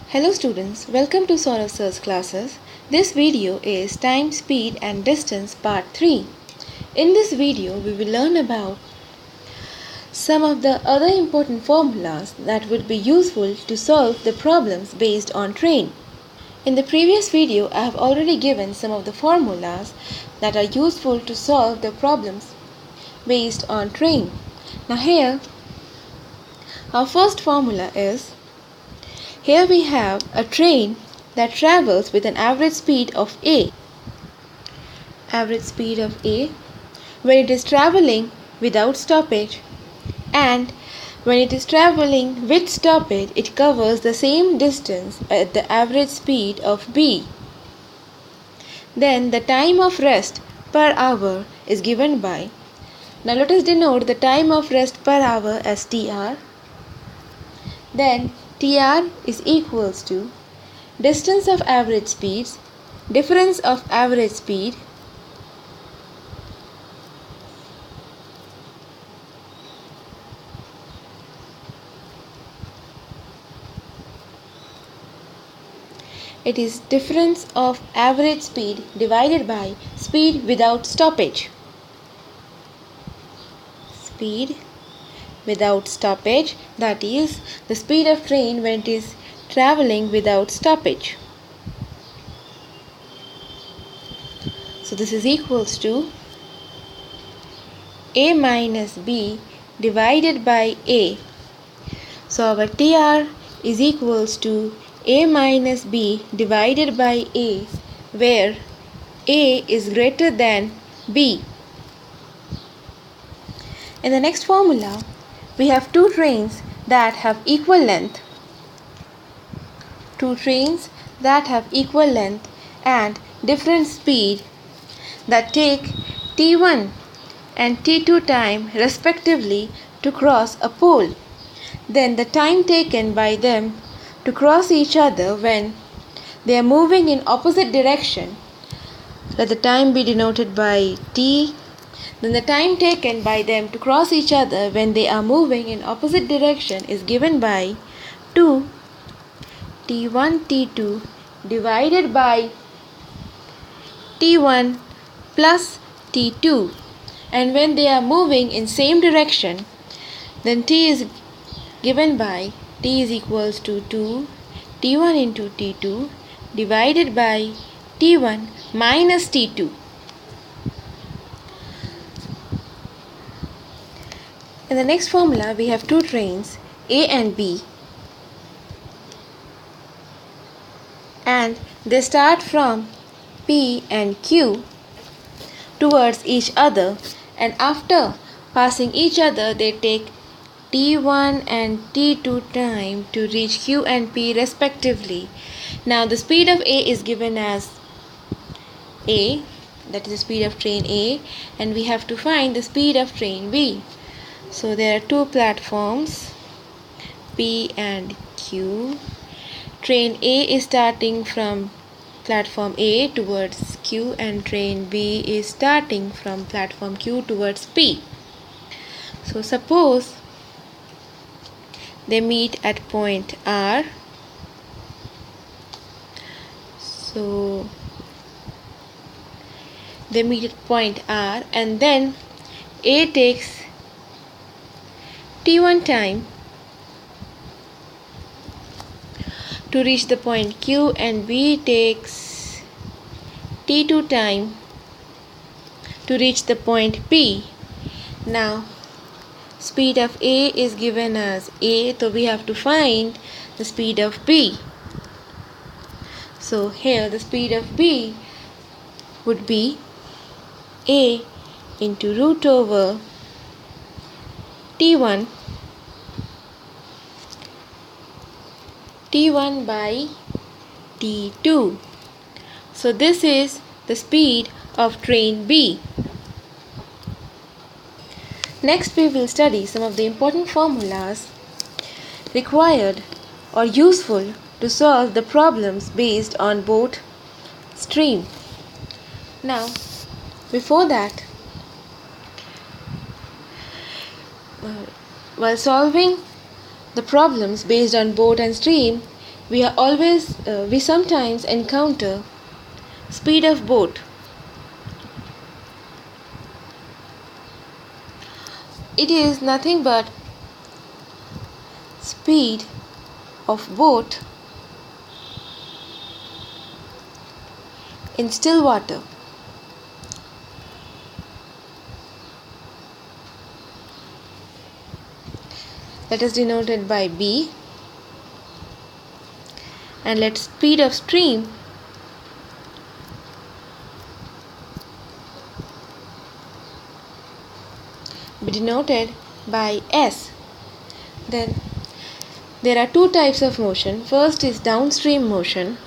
Hello students, welcome to Saurav Sir's classes. This video is Time, Speed and Distance Part 3. In this video, we will learn about some of the other important formulas that would be useful to solve the problems based on train. In the previous video, I have already given some of the formulas that are useful to solve the problems based on train. Now here, our first formula is, here we have a train that travels with an average speed of A. Average speed of A when it is traveling without stoppage, and when it is traveling with stoppage, it covers the same distance at the average speed of B. Then the time of rest per hour is given by, now let us denote the time of rest per hour as TR. Then TR is equals to distance of average speeds, difference of average speed, it is difference of average speed divided by speed without stoppage. Speed without stoppage, that is the speed of train when it is traveling without stoppage. So this is equals to A minus B divided by A. So our TR is equals to A minus B divided by A, where A is greater than B. In the next formula, we have two trains that have equal length. Two trains that have equal length and different speed that take T1 and T2 time respectively to cross a pole. Then the time taken by them to cross each other when they are moving in opposite direction, let the time be denoted by T. Then the time taken by them to cross each other when they are moving in opposite direction is given by 2 T1 T2 divided by T1 plus T2. And when they are moving in same direction, then T is given by T is equals to 2 T1 into T2 divided by T1 minus T2. In the next formula, we have two trains A and B, and they start from P and Q towards each other, and after passing each other they take T1 and T2 time to reach Q and P respectively. Now the speed of A is given as A, that is the speed of train A, and we have to find the speed of train B. So there are two platforms, P and Q. Train A is starting from platform A towards Q, and train B is starting from platform Q towards P. So suppose they meet at point R. So they meet at point R, and then A takes T1 time to reach the point Q, and B takes T2 time to reach the point P. Now speed of A is given as A, so we have to find the speed of B. So here the speed of B would be A into root over T1 by T2. So this is the speed of train B. Next we will study some of the important formulas required or useful to solve the problems based on boat stream. Now before that, while solving the problems based on boat and stream, we sometimes encounter speed of boat. It is nothing but speed of boat in still water. That is denoted by B. And let speed of stream be denoted by S. Then there are two types of motion. First is downstream motion.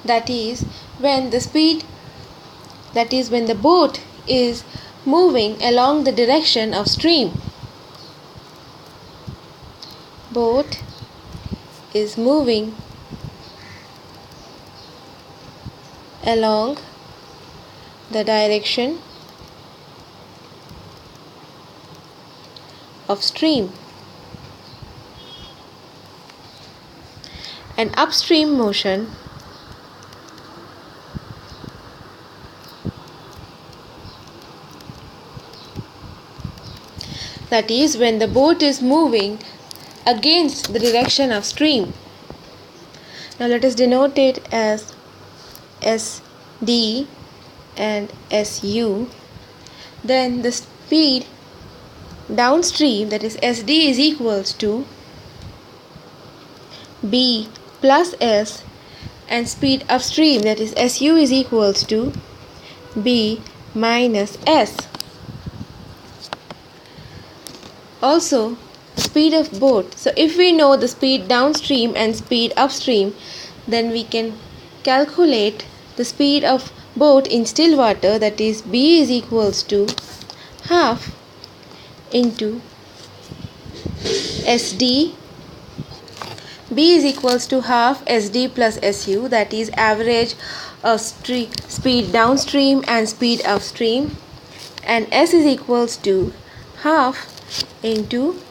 That is when the boat is moving along the direction of stream. Boat is moving along the direction of stream. And upstream motion that is when the boat is moving against the direction of stream. Now let us denote it as SD and SU. Then the speed downstream, that is SD, is equals to B plus S, and speed upstream, that is SU, is equals to B minus S. Also, speed of boat. So if we know the speed downstream and speed upstream, then we can calculate the speed of boat in still water, that is B is equals to half into SD. B is equals to half SD plus SU, that is average of speed downstream and speed upstream, and S is equals to half into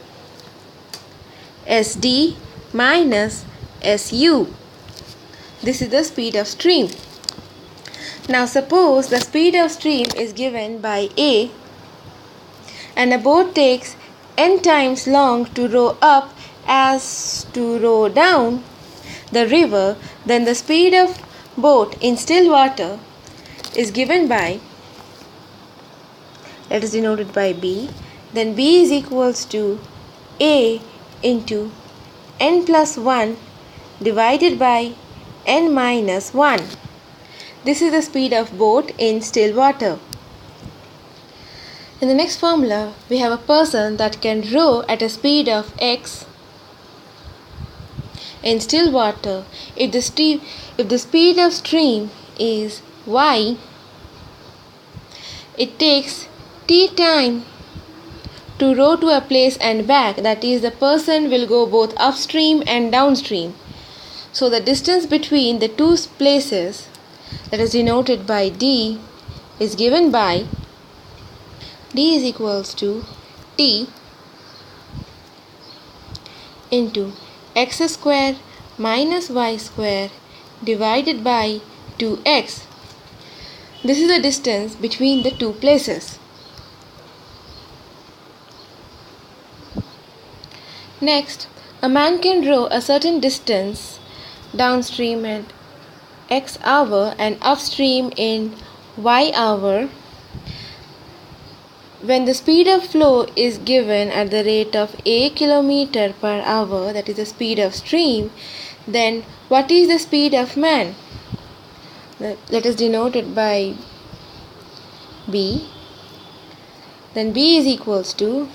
SD minus SU. This is the speed of stream. Now suppose the speed of stream is given by A and a boat takes n times long to row up as to row down the river, then the speed of boat in still water is given by, that is denoted by B. Then B is equals to A into n plus 1 divided by n minus 1. This is the speed of boat in still water. In the next formula, we have a person that can row at a speed of x in still water. If the speed of stream is y, it takes t time to row to a place and back, that is the person will go both upstream and downstream. So the distance between the two places, that is denoted by D, is given by D is equals to T into x square minus y square divided by 2x. This is the distance between the two places. Next, a man can row a certain distance downstream at x hour and upstream in y hour. When the speed of flow is given at the rate of a kilometer per hour, that is the speed of stream, then what is the speed of man? That is denoted by B. Then B is equals to,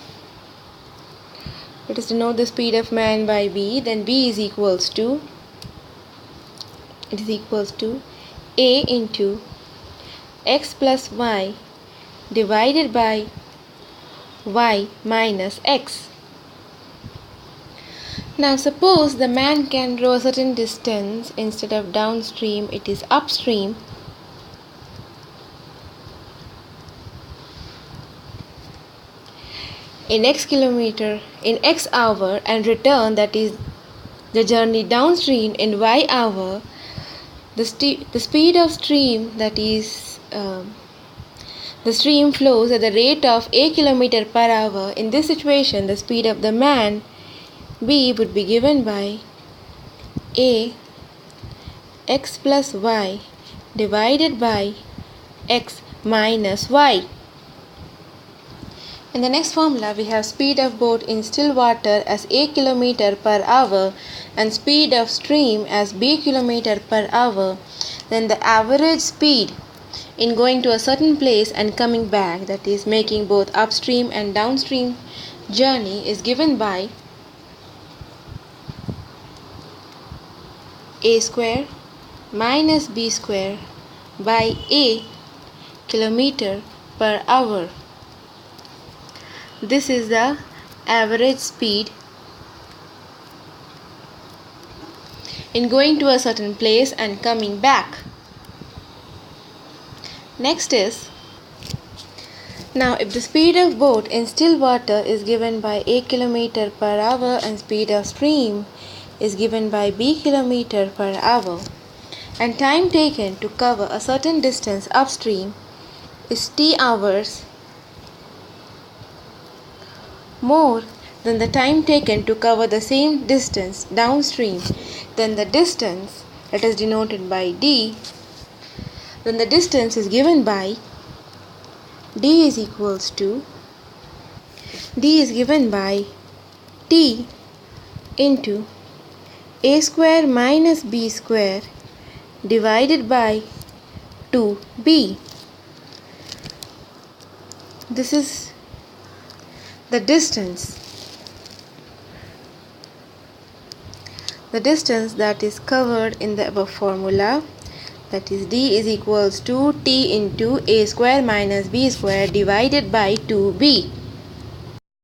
let us denote the speed of man by B. Then B is equals to, it is equals to A into x plus y divided by y minus x. Now suppose the man can row a certain distance, instead of downstream it is upstream. in x kilometer in x hour and return, that is the journey downstream, in y hour. The speed of stream, that is the stream flows at the rate of a kilometer per hour. In this situation, the speed of the man B would be given by a x plus y divided by x minus y. In the next formula, we have speed of boat in still water as a kilometer per hour and speed of stream as b kilometer per hour. Then the average speed in going to a certain place and coming back, that is making both upstream and downstream journey, is given by a square minus b square by a kilometer per hour. This is the average speed in going to a certain place and coming back. Next is, now if the speed of boat in still water is given by a kilometer per hour and speed of stream is given by b kilometer per hour, and time taken to cover a certain distance upstream is t hours more than the time taken to cover the same distance downstream, then the distance, that is denoted by d, then the distance is given by d is given by t into a square minus b square divided by 2b. This is the distance that is covered in the above formula, that is d is equals to t into a square minus b square divided by 2b.